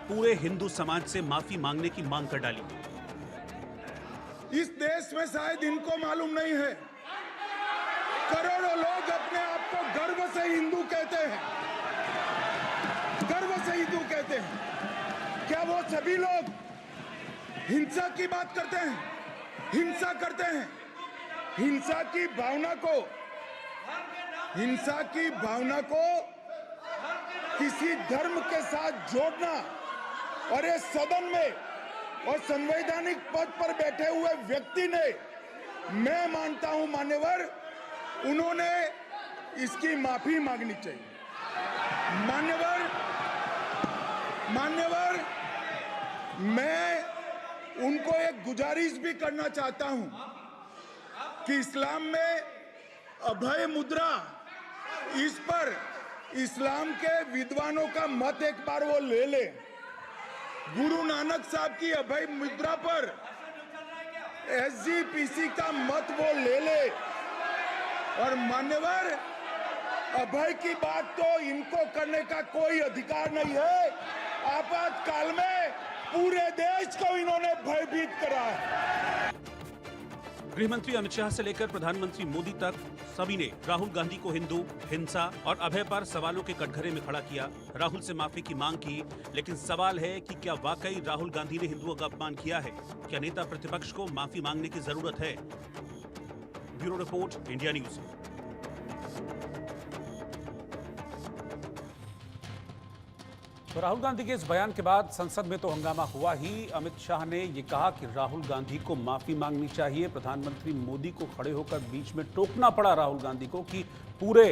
पूरे हिंदू समाज से माफी मांगने की मांग कर डाली। इस देश में शायद इनको मालूम नहीं है, करोड़ों लोग अपने आप को गर्व से हिंदू कहते हैं, गर्व से हिंदू कहते हैं। क्या वो सभी लोग हिंसा की बात करते हैं, हिंसा करते हैं? हिंसा की भावना को किसी धर्म के साथ जोड़ना और ये सदन में और संवैधानिक पद पर बैठे हुए व्यक्ति ने, मैं मानता हूं मान्यवर, उन्होंने इसकी माफी मांगनी चाहिए। मान्यवर, मैं उनको एक गुजारिश भी करना चाहता हूं कि इस्लाम में अभय मुद्रा, इस पर इस्लाम के विद्वानों का मत एक बार वो ले ले। गुरु नानक साहब की अभय मुद्रा पर एसजीपीसी का मत वो ले ले। और मान्यवर, अभय की बात तो इनको करने का कोई अधिकार नहीं है। आपातकाल में पूरे देश को इन्होंने भयभीत करा है। गृहमंत्री अमित शाह से लेकर प्रधानमंत्री मोदी तक सभी ने राहुल गांधी को हिंदू, हिंसा और अभय पर सवालों के कटघरे में खड़ा किया। राहुल से माफी की मांग की, लेकिन सवाल है कि क्या वाकई राहुल गांधी ने हिंदुओं का अपमान किया है? क्या नेता प्रतिपक्ष को माफी मांगने की जरूरत है? Bureau report, India news. तो राहुल गांधी के इस बयान के बाद संसद में तो हंगामा हुआ ही। अमित शाह ने ये कहा कि राहुल गांधी को माफी मांगनी चाहिए। प्रधानमंत्री मोदी को खड़े होकर बीच में टोकना पड़ा राहुल गांधी को कि पूरे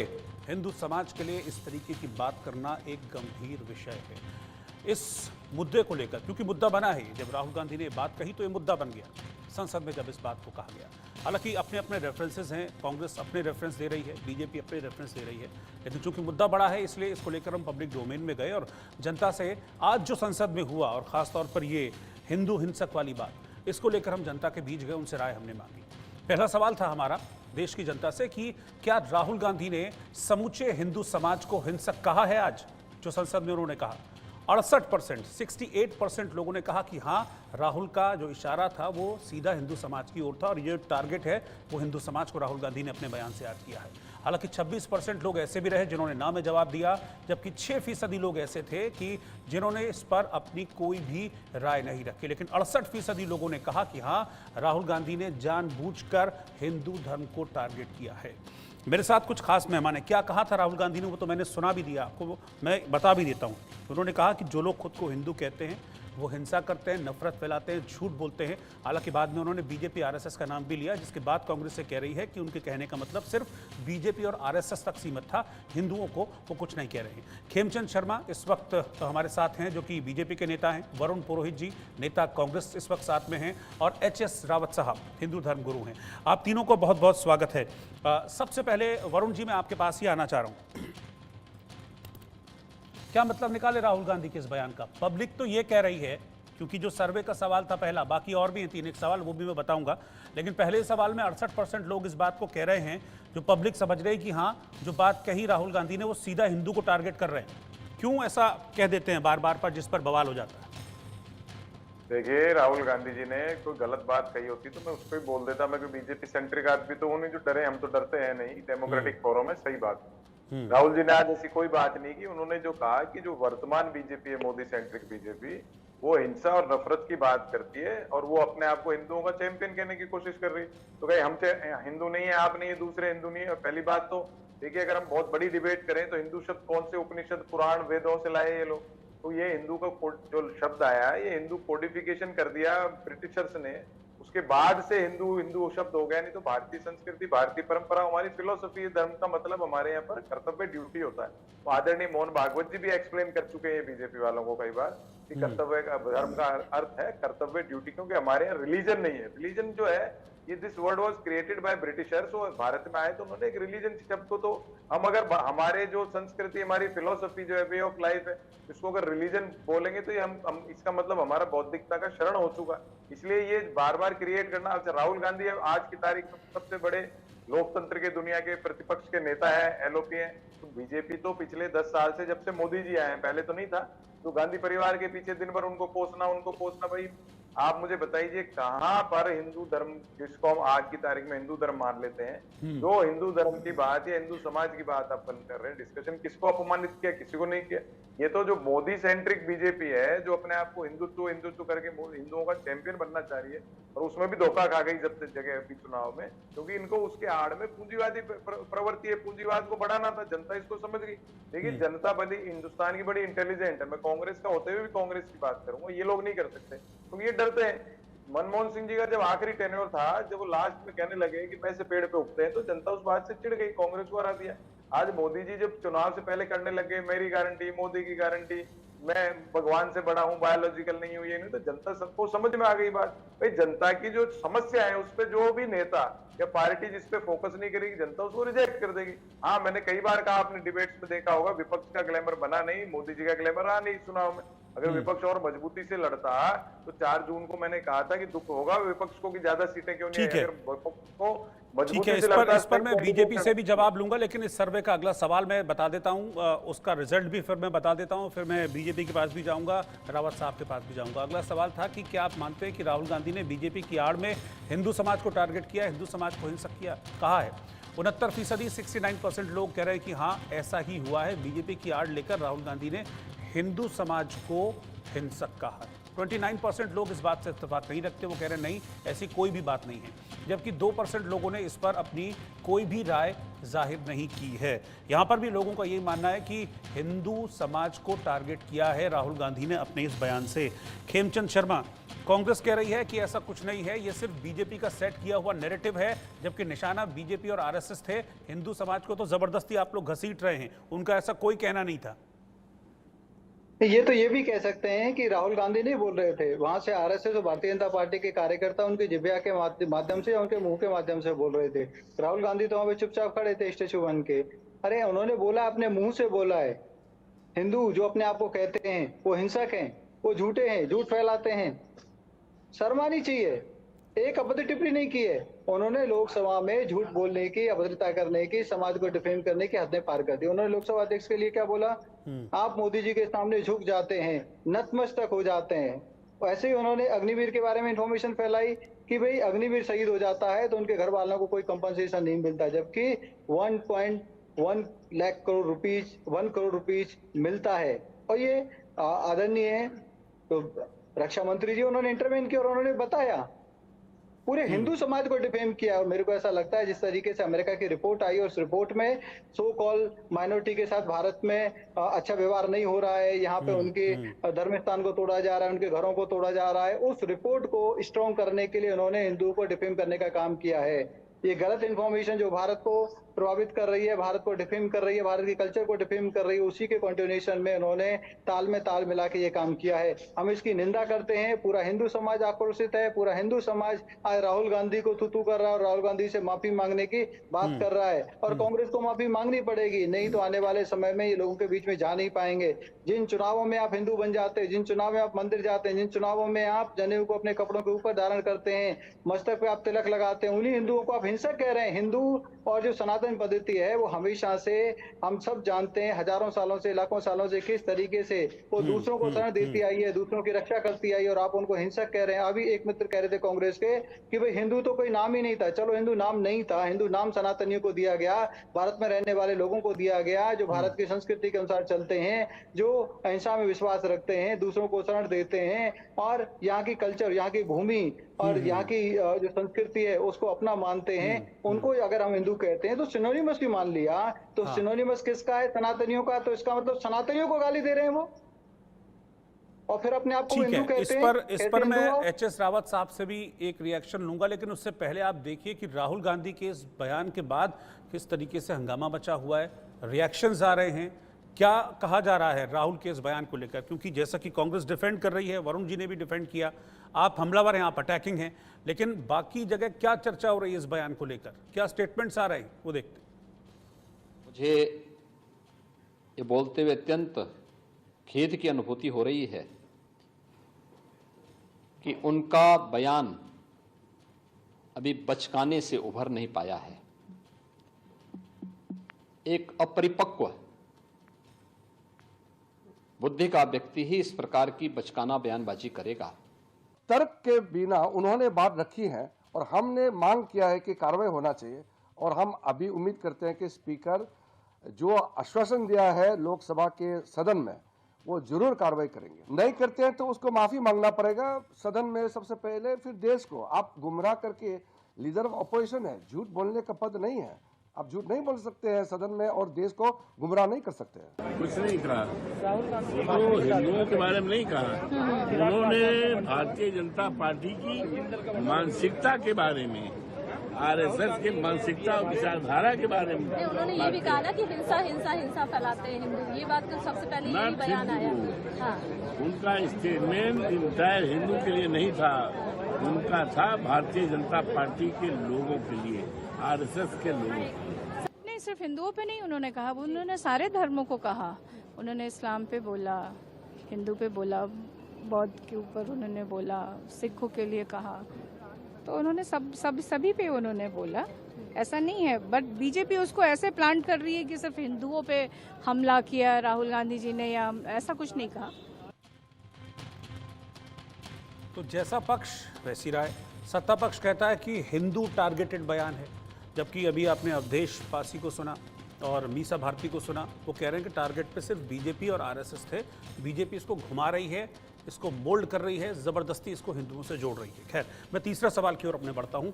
हिंदू समाज के लिए इस तरीके की बात करना एक गंभीर विषय है। इस मुद्दे को लेकर, क्योंकि मुद्दा बना है, जब राहुल गांधी ने बात कही तो ये मुद्दा बन गया संसद में जब इस बात को कहा गया। हालांकि अपने अपने रेफरेंसेस हैं, कांग्रेस अपने रेफरेंस दे रही है, बीजेपी अपने रेफरेंस दे रही है, लेकिन चूंकि मुद्दा बड़ा है इसलिए इसको लेकर हम पब्लिक डोमेन में गए और जनता से आज जो संसद में हुआ और खासतौर पर ये हिंदू हिंसक वाली बात, इसको लेकर हम जनता के बीच गए, उनसे राय हमने मांगी। पहला सवाल था हमारा देश की जनता से कि क्या राहुल गांधी ने समूचे हिंदू समाज को हिंसक कहा है? आज जो संसद में उन्होंने कहा 68%, 68% लोगों ने कहा कि हाँ, राहुल का जो इशारा था वो सीधा हिंदू समाज की ओर था और ये टारगेट है वो हिंदू समाज को राहुल गांधी ने अपने बयान से याद किया है। हालांकि 26% लोग ऐसे भी रहे जिन्होंने ना में जवाब दिया, जबकि 6% लोग ऐसे थे कि जिन्होंने इस पर अपनी कोई भी राय नहीं रखी। लेकिन 68% लोगों ने कहा कि हाँ, राहुल गांधी ने जानबूझकर हिंदू धर्म को टारगेट किया है। मेरे साथ कुछ खास मेहमान हैं। क्या कहा था राहुल गांधी ने वो तो मैंने सुना भी दिया आपको, मैं बता भी देता हूँ। उन्होंने कहा कि जो लोग खुद को हिंदू कहते हैं वो हिंसा करते हैं, नफरत फैलाते हैं, झूठ बोलते हैं। हालांकि बाद में उन्होंने बीजेपी आरएसएस का नाम भी लिया, जिसके बाद कांग्रेस से कह रही है कि उनके कहने का मतलब सिर्फ बीजेपी और आरएसएस तक सीमित था, हिंदुओं को वो कुछ नहीं कह रहे हैं। खेमचंद शर्मा इस वक्त हमारे साथ हैं, जो कि बीजेपी के नेता हैं। वरुण पुरोहित जी, नेता कांग्रेस, इस वक्त साथ में हैं। और एचएस रावत साहब, हिंदू धर्म गुरु हैं। आप तीनों को बहुत बहुत स्वागत है। सबसे पहले वरुण जी, मैं आपके पास ही आना चाह रहा हूँ। क्या मतलब निकाले राहुल गांधी के इस बयान का? पब्लिक तो ये कह रही है, क्योंकि जो सर्वे का सवाल था पहला, बाकी और भी हैं 3 एक सवाल, वो भी मैं बताऊंगा, लेकिन पहले सवाल में 68% लोग इस बात को कह रहे हैं, जो पब्लिक समझ रही कि हाँ, जो बात कही राहुल गांधी ने वो सीधा हिंदू को टारगेट कर रहे हैं। क्यों ऐसा कह देते हैं बार बार पर, जिस पर बवाल हो जाता है? देखिए, राहुल गांधी जी ने कोई गलत बात कही होती तो मैं उसको ही बोल देता। मैं बीजेपी सेंट्रिक आदमी तो उन्हें जो डरे, हम तो डरते हैं नहीं, डेमोक्रेटिक फोरम है, सही बात। राहुल जी ने आज ऐसी कोई बात नहीं की। उन्होंने जो कहा कि जो वर्तमान बीजेपी है, मोदी सेंट्रिक बीजेपी, वो हिंसा और नफरत की बात करती है और वो अपने आप को हिंदुओं का चैंपियन कहने की कोशिश कर रही है। तो कहीं हम हिंदू नहीं है, आप नहीं है, दूसरे हिंदू नहीं है। पहली बात तो देखिए, अगर हम बहुत बड़ी डिबेट करें तो हिंदू शब्द कौन से उपनिषद, पुराण, वेदों से लाए ये लोग? तो ये हिंदू का जो शब्द आया है, ये हिंदू कोडिफिकेशन कर दिया ब्रिटिशर्स ने, उसके बाद से हिंदू हिंदू शब्द हो गया। नहीं तो भारतीय संस्कृति, भारतीय परंपरा, हमारी फिलोसफी, धर्म का मतलब हमारे यहाँ पर कर्तव्य, ड्यूटी होता है। तो आदरणीय मोहन भागवत जी भी एक्सप्लेन कर चुके हैं बीजेपी वालों को कई बार कि कर्तव्य का, धर्म का अर्थ है कर्तव्य, ड्यूटी, क्योंकि हमारे यहाँ रिलीजन नहीं है। रिलीजन जो है, ये this word was created by Britishers. और भारत में आए तो उन्होंने एक रिलीजन शब्द को, तो हम अगर हमारे जो संस्कृति, हमारी फिलोसफी जो है, वे ऑफ लाइफ है, इसको अगर रिलीजन बोलेंगे तो ये हम इसका मतलब हमारा बौद्धिकता का शरण हो चुका। इसलिए ये बार बार क्रिएट करना। राहुल गांधी आज की तारीख में सबसे बड़े लोकतंत्र के दुनिया के प्रतिपक्ष के नेता है, एलओपी है। तो बीजेपी तो पिछले 10 साल से, जब से मोदी जी आए हैं, पहले तो नहीं था, तो गांधी परिवार के पीछे दिन भर उनको कोसना। भाई आप मुझे बताइए कहां पर हिंदू धर्म, जिसको हम आज की तारीख में हिंदू धर्म मान लेते हैं, जो हिंदू धर्म की बात या हिंदू समाज की बात अपन कर रहे हैं डिस्कशन, किसको अपमानित किया, किसी को नहीं किया। ये तो जो मोदी सेंट्रिक बीजेपी है, जो अपने आप को हिंदुत्व करके हिंदुओं का चैंपियन बनना चाह रही है, और उसमें भी धोखा खा गई जब जगह अभी चुनाव में, क्योंकि इनको उसके आड़ में पूंजीवादी प्रवृत्ति है, पूंजीवाद को बढ़ाना था। जनता इसको समझ गई। देखिए जनता बड़ी, हिंदुस्तान की बड़ी इंटेलिजेंट है। मैं कांग्रेस का होते हुए भी कांग्रेस की बात करूंगा, ये लोग नहीं कर सकते क्योंकि ये डरते हैं। मनमोहन सिंह जी का जब आखिरी टेन्योर था, जब वो लास्ट में कहने लगे कि पैसे पेड़ पे उगते हैं, तो जनता उस बात से चिढ़ गई, कांग्रेस को हरा दिया। आज मोदी जी जब चुनाव से पहले करने लगे मेरी गारंटी, मोदी की गारंटी, मैं भगवान से बड़ा हूं, बायोलॉजिकल नहीं हूं, ये नहीं, तो जनता सबको समझ में आ गई बात। भाई जनता की जो समस्या है उस पर जो भी नेता या पार्टी जिस पे फोकस नहीं करेगी, जनता उसको रिजेक्ट कर देगी। हाँ, मैंने कई बार कहा, आपने डिबेट्स में देखा होगा, विपक्ष का ग्लैमर बना नहीं, मोदी जी का ग्लैमर रहा नहीं चुनाव में। अगर विपक्ष और मजबूती से लड़ता तो 4 जून को मैंने कहा था कि दुख होगा विपक्ष को कि ज्यादा सीटें क्यों नहीं आई। अगर विपक्ष को ठीक मजबूती है, से लड़ता इस पर मैं बीजेपी से भी जवाब लूंगा, लेकिन इस सर्वे का अगला सवाल मैं बता देता हूं, उसका रिजल्ट भी फिर मैं बता देता हूं, फिर मैं बीजेपी के पास भी जाऊंगा, रावत साहब के पास भी जाऊंगा। अगला सवाल था कि क्या आप मानते हैं कि राहुल गांधी ने बीजेपी की आड़ में हिंदू समाज को टारगेट किया, हिंदू समाज को हिंसक किया? कहा है 69%, 69% लोग कह रहे हैं कि हाँ ऐसा ही हुआ है, बीजेपी की आड़ लेकर राहुल गांधी ने हिंदू समाज को हिंसक कहा है। 29% लोग इस बात से इत्तेफाक नहीं रखते, वो कह रहे हैं नहीं ऐसी कोई भी बात नहीं है, जबकि 2% लोगों ने इस पर अपनी कोई भी राय जाहिर नहीं की है। यहां पर भी लोगों का यही मानना है कि हिंदू समाज को टारगेट किया है राहुल गांधी ने अपने इस बयान से। खेमचंद शर्मा, कांग्रेस कह रही है कि ऐसा कुछ नहीं है, ये सिर्फ बीजेपी का सेट किया हुआ नैरेटिव है, जबकि निशाना बीजेपी और आरएसएस थे। हिंदू समाज को तो जबरदस्ती आप लोग घसीट रहे हैं, उनका ऐसा कोई कहना नहीं था। ये भी कह सकते हैं कि राहुल गांधी नहीं बोल रहे थे, वहां से आरएसएस और भारतीय जनता पार्टी के कार्यकर्ता उनकी जिब्या के माध्यम से या उनके मुंह के माध्यम से बोल रहे थे। राहुल गांधी तो वहां पे चुपचाप खड़े थे स्टेचू बन के। अरे उन्होंने बोला, अपने मुंह से बोला है, हिंदू जो अपने आप को कहते हैं वो हिंसक हैं, वो झूठे हैं, झूठ फैलाते हैं। शर्म आनी चाहिए। एक अभद्र टिप्पणी नहीं की है उन्होंने। लोकसभा में झूठ बोलने की, अभद्रता करने की, समाज को डिफेम करने की हदें पार कर दी। उन्होंने लोकसभा अध्यक्ष के लिए क्या बोला? आप मोदी जी के सामने झुक जाते हैं, नतमस्तक हो जाते हैं। वैसे ही उन्होंने अग्निवीर के बारे में इंफॉर्मेशन फैलाई कि भाई अग्निवीर शहीद हो जाता है तो उनके घर वालों को कोई कंपनसेशन नहीं मिलता, जबकि 1.1 लाख करोड़ रुपीज 1 करोड़ रुपीज मिलता है। और ये आदरणीय है तो रक्षा मंत्री जी, उन्होंने इंटरवेन किया और उन्होंने बताया, पूरे हिंदू समाज को डिफेम किया। और मेरे को ऐसा लगता है जिस तरीके से अमेरिका की रिपोर्ट आई और उस रिपोर्ट में सो कॉल माइनॉरिटी के साथ भारत में अच्छा व्यवहार नहीं हो रहा है, यहाँ पे उनके धर्म स्थान को तोड़ा जा रहा है, उनके घरों को तोड़ा जा रहा है, उस रिपोर्ट को स्ट्रॉन्ग करने के लिए उन्होंने हिंदुओं को डिफेम करने का काम किया है। ये गलत इंफॉर्मेशन जो भारत को प्रभावित कर रही है, भारत को डिफेम कर रही है, भारत की कल्चर को डिफेम कर रही है, उसी के कंटिन्यूएशन में उन्होंने ताल में ताल मिला के ये काम किया है। हम इसकी निंदा करते हैं। पूरा हिंदू समाज आक्रोशित है, पूरा हिंदू समाज आज राहुल गांधी को थू कर रहा है और राहुल गांधी से माफी मांगने की बात कर रहा है। और कांग्रेस को माफी मांगनी पड़ेगी, नहीं तो आने वाले समय में ये लोगों के बीच में जा नहीं पाएंगे। जिन चुनावों में आप हिंदू बन जाते हैं, जिन चुनाव में आप मंदिर जाते हैं, जिन चुनावों में आप जनेऊ को अपने कपड़ों के ऊपर धारण करते हैं, मस्तक पे आप तिलक लगाते हैं, उन्हीं हिंदुओं को आप हिंसक कह रहे हैं। हिंदू और जो सनातन पद्धति है वो हमेशा से, हम सब जानते हैं, हजारों सालों से, लाखों सालों से किस तरीके से वो दूसरों को शरण देती आई है, दूसरों की रक्षा करती आई, और आप उनको हिंसक कह रहे हैं। अभी एक मित्र कह रहे थे कांग्रेस के कि भाई हिंदू तो कोई नाम ही नहीं था। चलो हिंदू नाम नहीं था, हिंदू नाम सनातनियों को दिया गया, भारत में रहने वाले लोगों को दिया गया, जो भारत की संस्कृति के अनुसार चलते हैं, जो अहिंसा में विश्वास रखते हैं, दूसरों को शरण देते हैं और यहाँ की कल्चर, यहाँ की भूमि और यहाँ की जो संस्कृति है उसको अपना मानते हैं, उनको अगर हम हिंदू कहते हैं तो सिनोनिमस भी मान लिया। तो सिनोनिमस किसका है? सनातनियों का। तो इसका मतलब सनातनियों को गाली दे रहे हैं वो, और फिर अपने आप को हिंदू कहते हैं। इस पर मैं एचएस रावत साहब से भी एक रिएक्शन लूंगा, लेकिन उससे पहले आप देखिए कि राहुल गांधी के इस बयान के बाद किस तरीके से हंगामा मचा हुआ है, रिएक्शंस आ रहे हैं। क्या कहा जा रहा है राहुल के इस बयान को लेकर? क्योंकि जैसा कि कांग्रेस डिफेंड कर रही है, वरुण जी ने भी डिफेंड किया, आप हमलावर हैं, आप अटैकिंग हैं, लेकिन बाकी जगह क्या चर्चा हो रही है इस बयान को लेकर, क्या स्टेटमेंट्स आ रहे हैं, वो देखते हैं। मुझे ये बोलते हुए अत्यंत खेद की अनुभूति हो रही है कि उनका बयान अभी बचकाने से उभर नहीं पाया है। एक अपरिपक्व बुद्धि का व्यक्ति ही इस प्रकार की बचकाना बयानबाजी करेगा। तर्क के बिना उन्होंने बात रखी है और हमने मांग किया है कि कार्रवाई होना चाहिए, और हम अभी उम्मीद करते हैं कि स्पीकर जो आश्वासन दिया है लोकसभा के सदन में वो जरूर कार्रवाई करेंगे। नहीं करते हैं तो उसको माफी मांगना पड़ेगा सदन में सबसे पहले, फिर देश को। आप गुमराह करके लीडर ऑफ अपोजिशन है, झूठ बोलने का पद नहीं है, आप झूठ नहीं बोल सकते हैं सदन में और देश को गुमराह नहीं कर सकते हैं। कुछ नहीं कहा, वो हिंदुओं के बारे में नहीं कहा, उन्होंने भारतीय जनता पार्टी की मानसिकता के बारे में, आरएसएस की मानसिकता और विचारधारा के बारे में। उन्होंने ये भी कहा ना कि हिंसा हिंसा हिंसा फैलाते हैं हिंदू, ये बात तो सबसे पहले यही बयान आया। हाँ। उनका स्टेटमेंट इंटायर हिंदू के लिए नहीं था, उनका था भारतीय जनता पार्टी के लोगों के लिए, आरएसएस के लोगों के लिए। नहीं, सिर्फ हिंदुओं पे नहीं उन्होंने कहा, उन्होंने सारे धर्मों को कहा। उन्होंने इस्लाम पे बोला, हिंदू पे बोला, बौद्ध के ऊपर उन्होंने बोला, सिखों के लिए कहा, तो उन्होंने सभी पे उन्होंने बोला। ऐसा नहीं है, बट बीजेपी उसको ऐसे प्लांट कर रही है कि सिर्फ हिंदुओं पे हमला किया राहुल गांधी जी ने, या ऐसा कुछ नहीं कहा। तो जैसा पक्ष वैसी राय। सत्ता पक्ष कहता है कि हिंदू टारगेटेड बयान है, जबकि अभी आपने अवधेश पासी को सुना और मीसा भारती को सुना, वो कह रहे हैं कि टारगेट पे सिर्फ बीजेपी और आरएसएस थे, बीजेपी इसको घुमा रही है, इसको मोल्ड कर रही है, ज़बरदस्ती इसको हिंदुओं से जोड़ रही है। खैर, मैं तीसरा सवाल की ओर अपने बढ़ता हूँ।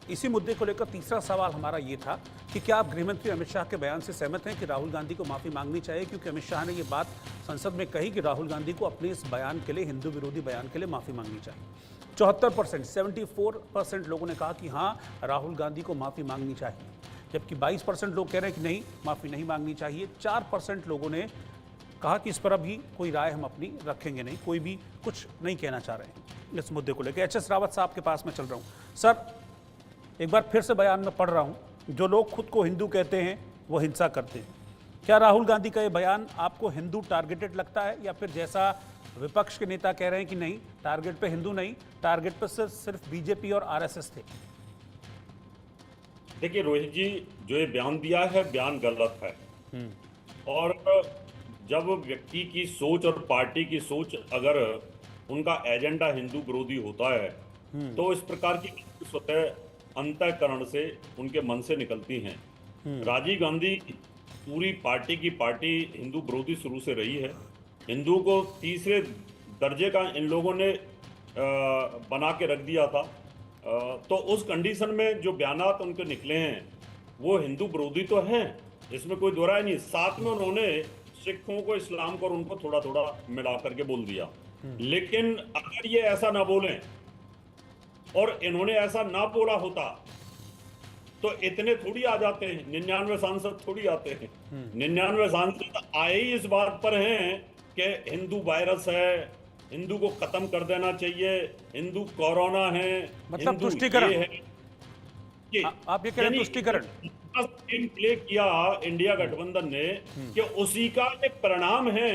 इसी मुद्दे को लेकर तीसरा सवाल हमारा ये था कि क्या आप गृहमंत्री अमित शाह के बयान से सहमत हैं कि राहुल गांधी को माफ़ी मांगनी चाहिए, क्योंकि अमित शाह ने ये बात संसद में कही कि राहुल गांधी को अपने इस बयान के लिए, हिंदू विरोधी बयान के लिए माफ़ी मांगनी चाहिए। 74%, 74% लोगों ने कहा कि हाँ, राहुल गांधी को माफ़ी मांगनी चाहिए, जबकि 22% लोग कह रहे हैं कि नहीं, माफ़ी नहीं मांगनी चाहिए। 4% लोगों ने कहा कि इस पर अभी कोई राय हम अपनी रखेंगे नहीं, कोई भी कुछ नहीं कहना चाह रहे हैं इस मुद्दे को लेकर। एचएस रावत साहब के पास मैं चल रहा हूँ। सर, एक बार फिर से बयान में पढ़ रहा हूँ, जो लोग खुद को हिंदू कहते हैं वो हिंसा करते हैं। क्या राहुल गांधी का ये बयान आपको हिंदू टारगेटेड लगता है, या फिर जैसा विपक्ष के नेता कह रहे हैं कि नहीं, टारगेट पे हिंदू नहीं, टारगेट पे सिर्फ बीजेपी और आरएसएस थे? देखिए रोहित जी, जो ये बयान दिया है, बयान गलत है। और जब व्यक्ति की सोच और पार्टी की सोच अगर उनका एजेंडा हिंदू विरोधी होता है, तो इस प्रकार की स्वतः अंतःकरण से उनके मन से निकलती हैं। राजीव गांधी पूरी पार्टी की पार्टी हिंदू विरोधी शुरू से रही है। हिंदू को तीसरे दर्जे का इन लोगों ने बना के रख दिया था। तो उस कंडीशन में जो बयानात उनके निकले हैं वो हिंदू विरोधी तो हैं, इसमें कोई दो राय नहीं। साथ में उन्होंने सिखों को, इस्लाम को और उनको थोड़ा थोड़ा मिला करके बोल दिया। लेकिन अगर ये ऐसा ना बोलें और इन्होंने ऐसा ना बोला होता तो इतने थोड़ी आ जाते हैं, 99 सांसद थोड़ी आते हैं। 99 सांसद आए ही इस बात पर हैं कि हिंदू वायरस है, हिंदू को खत्म कर देना चाहिए, हिंदू कोरोना है, मतलब तुष्टीकरण है। आप ये कह रहे हैं तुष्टीकरण प्ले किया इंडिया गठबंधन ने कि उसी का एक परिणाम है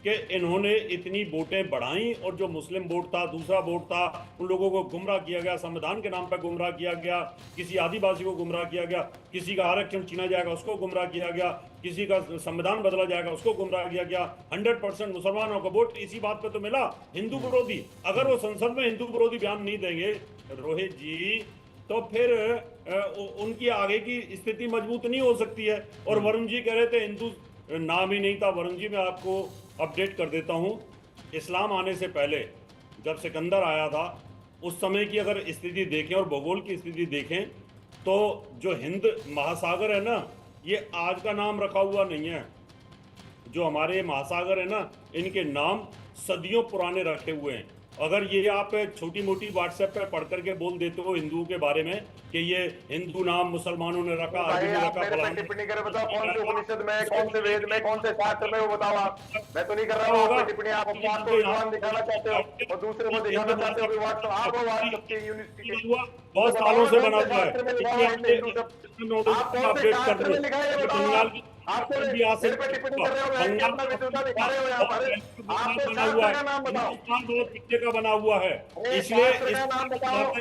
कि इन्होंने इतनी वोटें बढ़ाई, और जो मुस्लिम वोट था, दूसरा वोट था, उन लोगों को गुमराह किया गया, संविधान के नाम पर गुमराह किया गया, किसी आदिवासी को गुमराह किया गया, किसी का आरक्षण छीना जाएगा उसको गुमराह किया गया, किसी का संविधान बदला जाएगा उसको गुमराह किया गया। 100% मुसलमानों का वोट इसी बात पे तो मिला, हिंदू विरोधी। अगर वो संसद में हिंदू विरोधी बयान नहीं देंगे रोहित जी, तो फिर उनकी आगे की स्थिति मजबूत नहीं हो सकती है। और वरुण जी कह रहे थे हिंदू नाम ही नहीं था। वरुण जी, मैं आपको अपडेट कर देता हूं, इस्लाम आने से पहले जब सिकंदर आया था उस समय की अगर स्थिति देखें और भूगोल की स्थिति देखें तो जो हिंद महासागर है ना, ये आज का नाम रखा हुआ नहीं है। जो हमारे महासागर है ना, इनके नाम सदियों पुराने रखे हुए हैं। अगर ये आप छोटी मोटी व्हाट्सएप पे पढ़ करके बोल देते हो हिंदुओं के बारे में कि ये हिंदू नाम मुसलमानों ने रखा, अरबी ने रखा, टिप्पणी करे, बताओ कौन से उपनिषद में, कौन से वेद में, कौन से शास्त्र में, वो बताओ आप। मैं तो नहीं कर रहा हूँ टिप्पणी, आप अपने आप को विद्वान दिखाना चाहते हो और दूसरे को दिखाना चाहते हो। आप व्हाट्सएप की यूनिवर्सिटी के बहुत सालों से बना हुआ है। आप तो भी हासिल मेरे पे टिप्पणी कर रहे हो, बैठ के अपना विद्वता दिखा रहे हो यहाँ पर। आप तो बना हुआ शास्त्र का नाम बताओ। हिंदुस्तान बहुत पीछे का बना हुआ है, अरे इसलिए शास्त्र का नाम बताओ।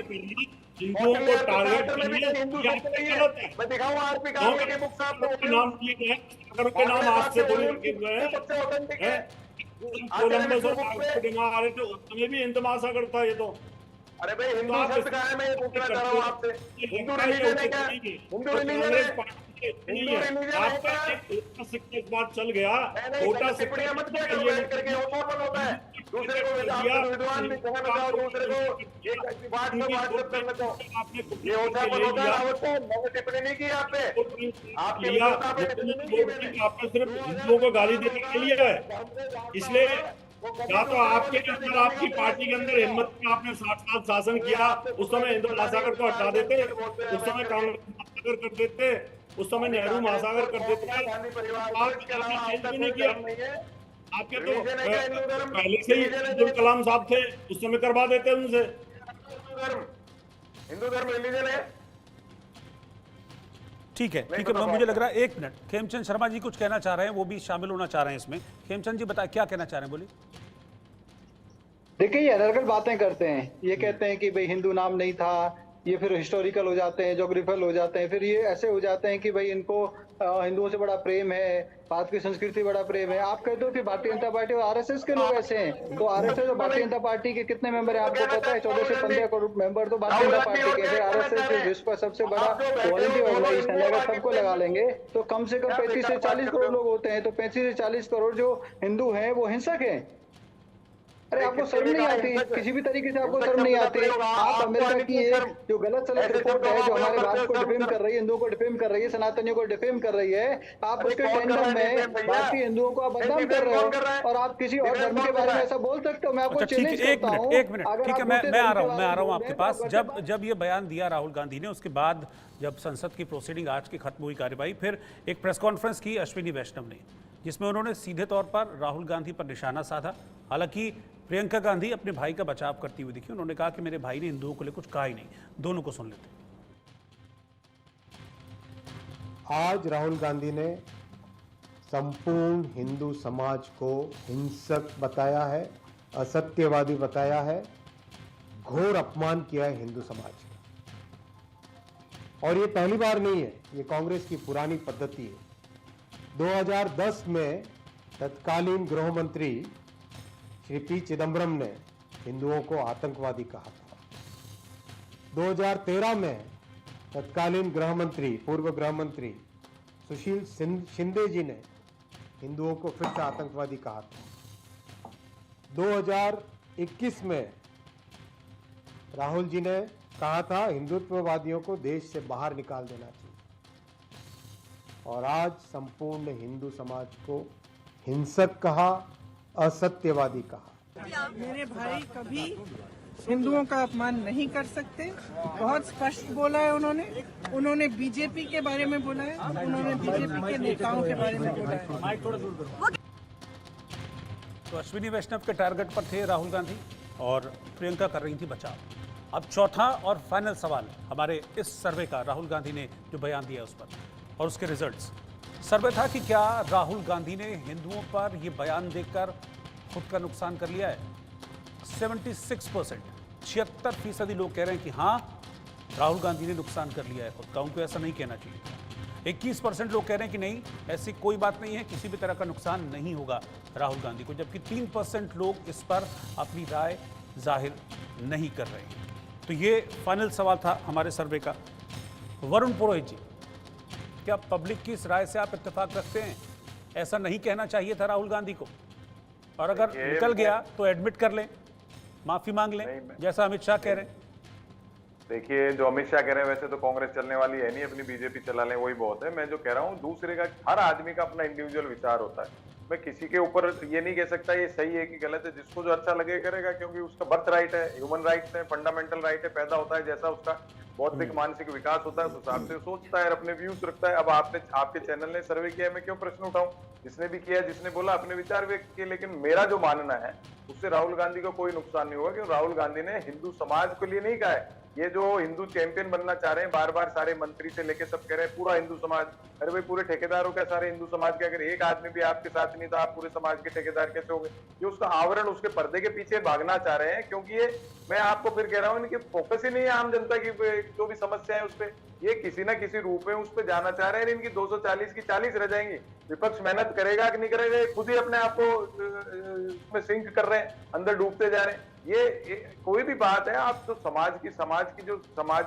हिंदुओं को टारगेट शास्त्र में भी करना हिंदू ये शब्द नहीं गलत है। है। मैं दिखाऊं आरपी कावले के बुक्स आपको? के नाम लिए गए हैं, सागरों के नाम आज से थोड़ी रखे हुए हैं। सबसे ऑथेंटिक है। कोलंबस और आ रहे थे, उस समय भी हिंद महासागर था ये तो। अरे भाई हिंदू शब्द कहाँ है? मैं ये पूछना चाह रहा हूँ आपसे। हिंदू रिलीजन है क्या? हिंदू रिलीजन है? हिंदू रिलीजन है क्या? इस बात चल गया, छोटा टिप्पणियां मत किया करो बैठ करके, ओछापन होता है। दूसरे को विद्वान भी कहना बताओ, दूसरे को व्हाट्सएप करने को ये ओछापन होता है। रावत को मैंने टिप्पणी नहीं की आप पे, आपके विद्वता पे टिप्पणी नहीं की मैंने। आपने सिर्फ हिंदुओं को गाली देने के लिए है, इसलिए या तो आपके अंदर, आपकी पार्टी के अंदर हिम्मत में आपने 60 साल शासन किया, उस समय हिंदू महासागर को हटा देते, उस समय कांग्रेस महासागर कर देते, उस समय नेहरू महासागर कर देते। आप नहीं किया, आपके तो पहले से ही अब्दुल कलाम साहब थे, उस समय करवा देते उनसे। हिंदू धर्म रिलीजन है? ठीक है, मुझे लग रहा है 1 मिनट, खेमचंद शर्मा जी कुछ कहना चाह रहे हैं, वो भी शामिल होना चाह रहे हैं इसमें। खेमचंद जी बताए क्या कहना चाह रहे हैं, बोलिए। देखिए ये अलग अलग बातें करते हैं, ये कहते हैं कि भाई हिंदू नाम नहीं था, ये फिर हिस्टोरिकल हो जाते हैं, ज्योग्राफिकल हो जाते हैं, फिर ये ऐसे हो जाते हैं कि भाई इनको हिंदुओं से बड़ा प्रेम है, भारत की संस्कृति बड़ा प्रेम है। आप कहते हो कि भारतीय जनता पार्टी और आरएसएस के लोग ऐसे हैं, तो आरएसएस और भारतीय जनता पार्टी के कितने मेंबर है आपको पता है? 14 से 15 करोड़ मेंबर तो भारतीय जनता पार्टी के। फिर आरएसएस जो विश्व का सबसे बड़ा वॉलंटियर ऑर्गेनाइजेशन है, अगर सबको लगा लेंगे तो कम से कम 35 से 40 करोड़ लोग होते हैं। तो 35 से 40 करोड़ जो हिंदू हैं वो हिंसक हैं। अरे आपको शर्म नहीं आती? किसी भी तरीके से आपको शर्म नहीं आती? आप अमेरिका की एक जो गलत सलत रिपोर्ट है, जो हमारे भारत को डिफेम कर रही है, हिंदुओं को डिफेम कर रही है, सनातनियों को डिफेम कर रही है, आप उसके टेंडर में भारतीय हिंदुओं को आप बदनाम कर रहे हो और आप किसी और धर्म के बारे में ऐसा बोल सकते हो? मैं आपको चैलेंज करता हूं। एक मिनट, ठीक है, मैं आ रहा हूं आपके पास। जब ये बयान दिया राहुल गांधी ने, उसके बाद जब संसद की प्रोसीडिंग आज की खत्म हुई कार्यवाही, फिर एक प्रेस कॉन्फ्रेंस की अश्विनी वैष्णव ने, जिसमें उन्होंने सीधे तौर पर राहुल गांधी पर निशाना साधा। हालांकि प्रियंका गांधी अपने भाई का बचाव करती हुई दिखी, उन्होंने कहा कि मेरे भाई ने हिंदुओं को लिए कुछ कहा ही नहीं। दोनों को सुन लेते। आज राहुल गांधी ने संपूर्ण हिंदू समाज को हिंसक बताया है, असत्यवादी बताया है, घोर अपमान किया है हिंदू समाज का। और ये पहली बार नहीं है, ये कांग्रेस की पुरानी पद्धति है। 2010 में तत्कालीन गृह मंत्री श्री पी चिदम्बरम ने हिंदुओं को आतंकवादी कहा था। 2013 में तत्कालीन गृह मंत्री, पूर्व गृह मंत्री सुशील शिंदे जी ने हिंदुओं को फिर से आतंकवादी कहा था। 2021 में राहुल जी ने कहा था हिंदुत्ववादियों को देश से बाहर निकाल देना चाहिए। और आज संपूर्ण हिंदू समाज को हिंसक कहा, असत्यवादी कहा। मेरे भाई कभी हिंदुओं का अपमान नहीं कर सकते, बहुत स्पष्ट बोला है उन्होंने बीजेपी के बारे में बोला है, उन्होंने बीजेपी के नेताओं के बारे में बोला है। तो अश्विनी वैष्णव के टारगेट पर थे राहुल गांधी और प्रियंका कर रही थी बचाव। अब चौथा और फाइनल सवाल हमारे इस सर्वे का, राहुल गांधी ने जो बयान दिया उस पर और उसके रिजल्ट्स। सर्वे था कि क्या राहुल गांधी ने हिंदुओं पर यह बयान देकर खुद का नुकसान कर लिया है। 76%, 76% लोग कह रहे हैं कि हाँ, राहुल गांधी ने नुकसान कर लिया है खुद का, उनको ऐसा नहीं कहना चाहिए। 21% लोग कह रहे हैं कि नहीं, ऐसी कोई बात नहीं है, किसी भी तरह का नुकसान नहीं होगा राहुल गांधी को, जबकि 3% लोग इस पर अपनी राय जाहिर नहीं कर रहे हैं। तो ये फाइनल सवाल था हमारे सर्वे का। वरुण पुरोहित जी, क्या पब्लिक की इस राय से आप इत्तेफाक रखते हैं? ऐसा नहीं कहना चाहिए था राहुल गांधी को, और अगर निकल गया तो एडमिट कर लें, माफी मांग लें, जैसा अमित शाह कह रहे हैं। देखिए, जो अमित शाह कह रहे हैं वैसे तो कांग्रेस चलने वाली है नहीं, अपनी बीजेपी चला लें वही बहुत है। मैं जो कह रहा हूँ, दूसरे का, हर आदमी का अपना इंडिविजुअल विचार होता है। मैं किसी के ऊपर ये नहीं कह सकता ये सही है कि गलत है। जिसको जो अच्छा लगे करेगा, क्योंकि उसका बर्थ राइट है, ह्यूमन राइट्स है, फंडामेंटल राइट है, पैदा होता है, जैसा उसका बौद्धिक मानसिक विकास होता है उस हिसाब से सोचता है, अपने व्यूज रखता है। अब आपने, आपके चैनल ने सर्वे किया है, मैं क्यों प्रश्न उठाऊं? जिसने भी किया, जिसने बोला, अपने विचार व्यक्त किए, लेकिन मेरा जो मानना है उससे राहुल गांधी को कोई नुकसान नहीं होगा, क्योंकि राहुल गांधी ने हिंदू समाज के लिए नहीं कहा है। ये जो हिंदू चैंपियन बनना चाह रहे हैं, बार बार सारे मंत्री से लेके सब कह रहे हैं पूरा हिंदू समाज, अरे भाई पूरे ठेकेदारों का सारे हिंदू समाज के, अगर एक आदमी भी आपके साथ नहीं तो आप पूरे समाज के ठेकेदार कैसे हो गए? ये उसका आवरण, उसके पर्दे के पीछे भागना चाह रहे हैं, क्योंकि ये मैं आपको फिर कह रहा हूँ इनकी फोकस ही नहीं है आम जनता की जो भी समस्या है उस पर, ये किसी ना किसी रूप में उस पर जाना चाह रहे हैं। इनकी 240 की 40 रह जाएंगी। विपक्ष मेहनत करेगा कि नहीं करेगा, खुद ही अपने आप को उसमें सिंक कर रहे हैं, अंदर डूबते जा रहे हैं। ये कोई भी बात है, आप तो समाज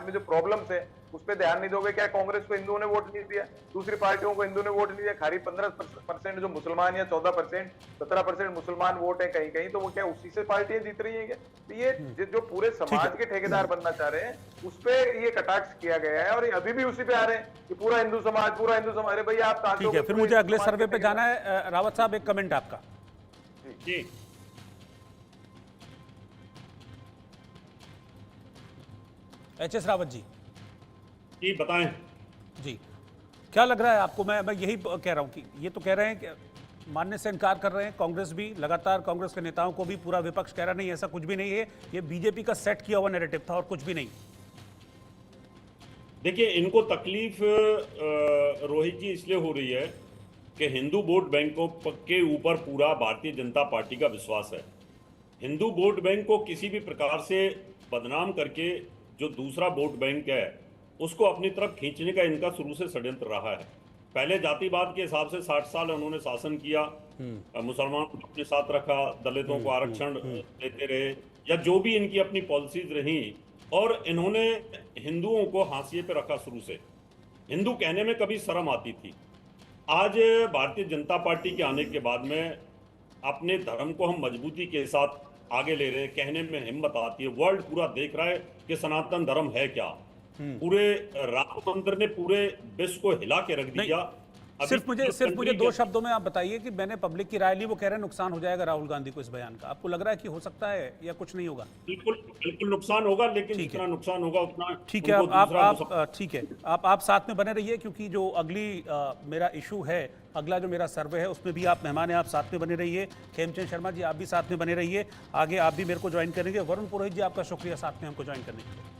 में जो प्रॉब्लम्स है उस पर ध्यान नहीं दोगे क्या? कांग्रेस को हिंदुओं ने वोट नहीं दिया, दूसरी पार्टियों को हिंदुओं ने वोट नहीं दिया, खाली 15% जो मुसलमान या 14%, 17% मुसलमान वोट है कहीं कहीं, तो वो क्या उसी से पार्टियां जीत रही है क्या? तो ये जो पूरे समाज के ठेकेदार बनना चाह रहे हैं उस पर ये कटाक्ष किया गया है, और ये अभी भी उसी पे आ रहे हैं कि पूरा हिंदू समाज। अरे भैया आप ठीक है, फिर मुझे अगले सर्वे पे जाना है। रावत साहब, एक कमेंट आपका। जी, एच.एस. रावत जी। जी बताएं। जी, क्या लग रहा है आपको? मैं यही कह रहा हूं कि ये तो कह रहे हैं कि मानने से इनकार कर रहे हैं, कांग्रेस भी लगातार, कांग्रेस के नेताओं को भी पूरा विपक्ष कह रहा नहीं ऐसा कुछ भी नहीं है, ये बीजेपी का सेट किया हुआ नैरेटिव था और कुछ भी नहीं। देखिए, इनको तकलीफ रोहित जी इसलिए हो रही है कि हिंदू वोट बैंकों के ऊपर पूरा भारतीय जनता पार्टी का विश्वास है। हिंदू वोट बैंक को किसी भी प्रकार से बदनाम करके जो दूसरा वोट बैंक है उसको अपनी तरफ खींचने का इनका शुरू से षड्यंत्र रहा है। पहले जातिवाद के हिसाब से 60 साल उन्होंने शासन किया, मुसलमानों को अपने साथ रखा, दलितों को आरक्षण देते रहे, या जो भी इनकी अपनी पॉलिसीज रही, और इन्होंने हिंदुओं को हाशिए पे रखा शुरू से। हिंदू कहने में कभी शर्म आती थी। आज भारतीय जनता पार्टी के आने के बाद में अपने धर्म को हम मजबूती के साथ आगे ले रहे हैं, कहने में हिम्मत आती है। वर्ल्ड पूरा देख रहा है कि सनातन धर्म है क्या। पूरे राम मंदिर ने पूरे विश्व को हिला के रख दिया। सिर्फ मुझे 2 शब्दों में आप बताइए कि मैंने पब्लिक की राय ली, वो कह रहे हैं नुकसान हो जाएगा राहुल गांधी को इस बयान का। आपको लग रहा है कि हो सकता है या कुछ नहीं होगा? बिल्कुल नुकसान होगा, लेकिन जितना नुकसान होगा उतना ठीक है। आप ठीक है, आप साथ में बने रहिए, क्योंकि जो मेरा इशू है, अगला जो मेरा सर्वे है उसमें भी आप मेहमान हैं, आप साथ में बने रहिए। खेमचंद शर्मा जी, आप भी साथ में बने रहिए, आगे आप भी मेरे को ज्वाइन करेंगे। वरुण पुरोहित जी, आपका शुक्रिया साथ में हमको ज्वाइन करने के लिए।